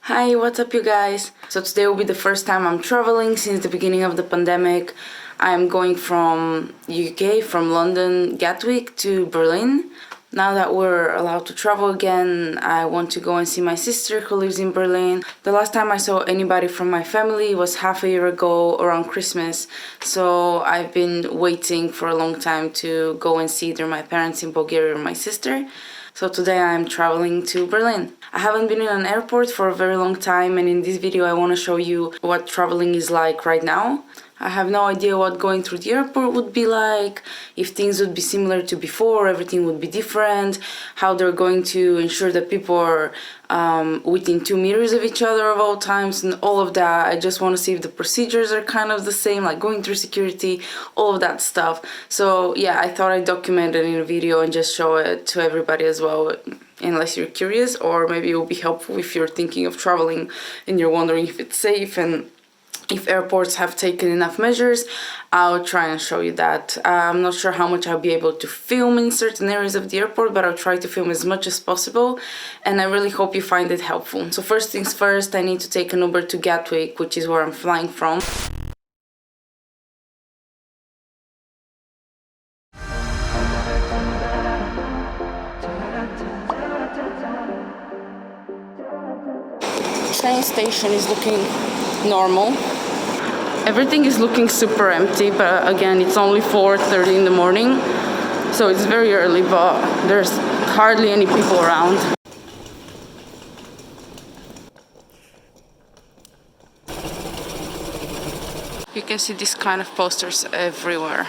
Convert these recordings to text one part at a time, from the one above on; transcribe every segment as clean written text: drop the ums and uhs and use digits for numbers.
Hi, what's up you guys? So today will be the first time I'm traveling since the beginning of the pandemic. I'm going from UK, from London Gatwick to Berlin. Now that we're allowed to travel again, I want to go and see my sister who lives in Berlin. The last time I saw anybody from my family was half a year ago around Christmas. So I've been waiting for a long time to go and see either my parents in Bulgaria or my sister. So today I'm traveling to Berlin. I haven't been in an airport for a very long time, and in this video I want to show you what traveling is like right now. I have no idea what going through the airport would be like, if things would be similar to before, everything would be different, how they're going to ensure that people are within 2 meters of each other at all times, and all of that. I just want to see if the procedures are kind of the same, like going through security, all of that stuff. So yeah, I thought I'd document it in a video and just show it to everybody as well, unless you're curious, or maybe it will be helpful if you're thinking of traveling and you're wondering if it's safe and if airports have taken enough measures. I'll try and show you that. I'm not sure how much I'll be able to film in certain areas of the airport, but I'll try to film as much as possible, and I really hope you find it helpful. So first things first, I need to take an Uber to Gatwick, which is where I'm flying from. Train station is looking normal. Everything is looking super empty, but again, it's only 4:30 in the morning, so it's very early, but there's hardly any people around. You can see these kind of posters everywhere.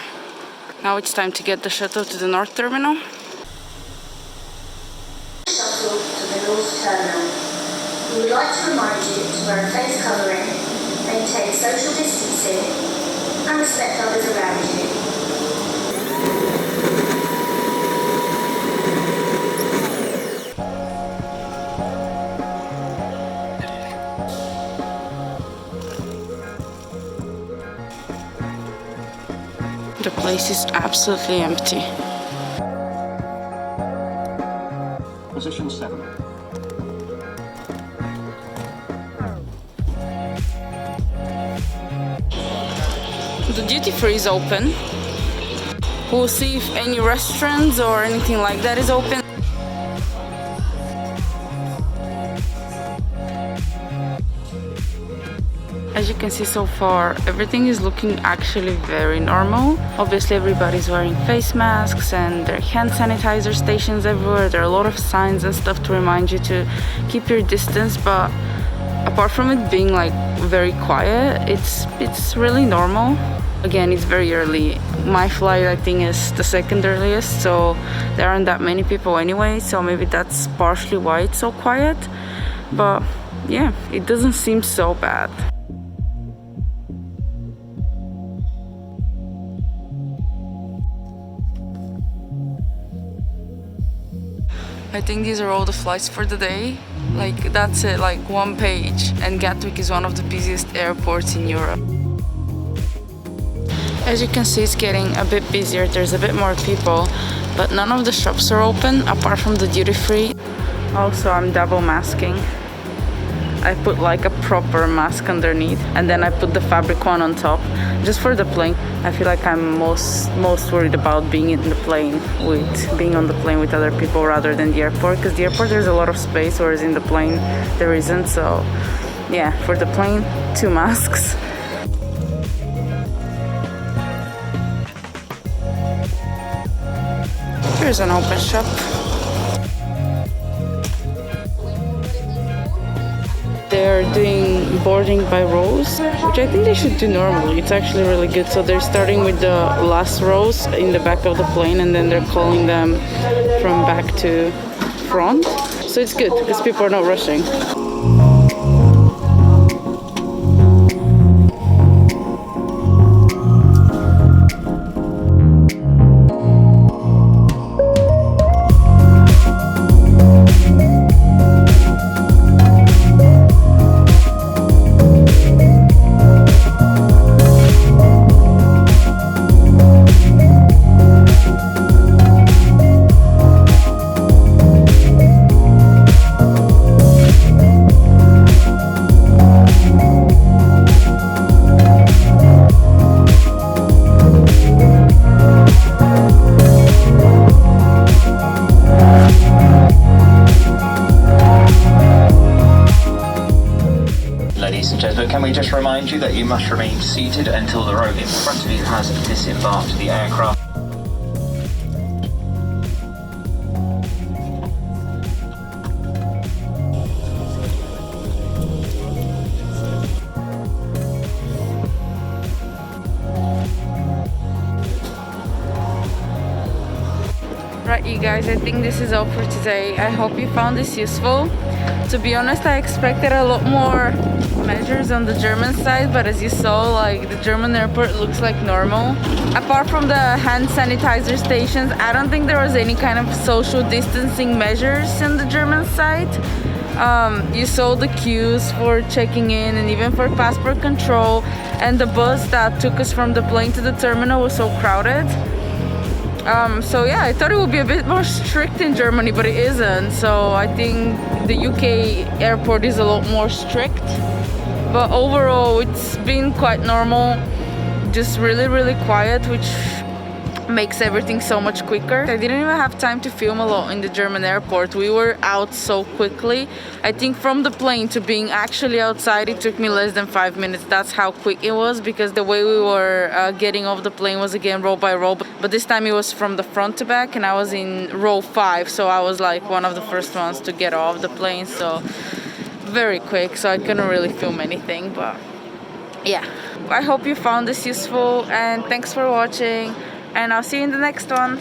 Now it's time to get the shuttle to the North Terminal. Shuttle to the North Terminal. We would like to remind you to wear a face covering, maintain social distancing, and respect others around you. The place is absolutely empty. Position 7. The duty free is open. We'll see if any restaurants or anything like that is open. As you can see so far, everything is looking actually very normal. Obviously everybody's wearing face masks and there are hand sanitizer stations everywhere. There are a lot of signs and stuff to remind you to keep your distance, but apart from it being like very quiet, it's really normal. Again, it's very early. My flight, I think, is the second earliest, so there aren't that many people anyway, so maybe that's partially why it's so quiet. But yeah, it doesn't seem so bad. I think these are all the flights for the day. Like, that's it, like one page. And Gatwick is one of the busiest airports in Europe. As you can see, it's getting a bit busier. There's a bit more people, but none of the shops are open apart from the duty free. Also, I'm double masking. I put like a proper mask underneath, and then I put the fabric one on top, just for the plane. I feel like I'm most worried about being on the plane with other people rather than the airport, because the airport there's a lot of space, whereas in the plane there isn't. So yeah, for the plane, 2 masks. Here's an open shop. They're doing boarding by rows, which I think they should do normally. It's actually really good. So they're starting with the last rows in the back of the plane, and then they're calling them from back to front. So it's good because people are not rushing. ladies and gentlemen, can we just remind you that you must remain seated until the row in front of you has disembarked the aircraft. Right, you guys, I think this is all for today. I hope you found this useful. To be honest, I expected a lot more measures on the German side, but as you saw, like, the German airport looks like normal. Apart from the hand sanitizer stations, I don't think there was any kind of social distancing measures on the German side. You saw the queues for checking in and even for passport control, and the bus that took us from the plane to the terminal was so crowded. So yeah, I thought it would be a bit more strict in Germany, but it isn't. So I think the UK airport is a lot more strict. But overall, it's been quite normal, just really, really quiet, which makes everything so much quicker. I didn't even have time to film a lot in the German airport. We were out so quickly. I think from the plane to being actually outside, it took me less than 5 minutes. That's how quick it was, because the way we were getting off the plane was again row by row. But this time it was from the front to back, and I was in row 5, so I was like one of the first ones to get off the plane. So very quick, so I couldn't really film anything. But yeah, I hope you found this useful, and thanks for watching. And I'll see you in the next one.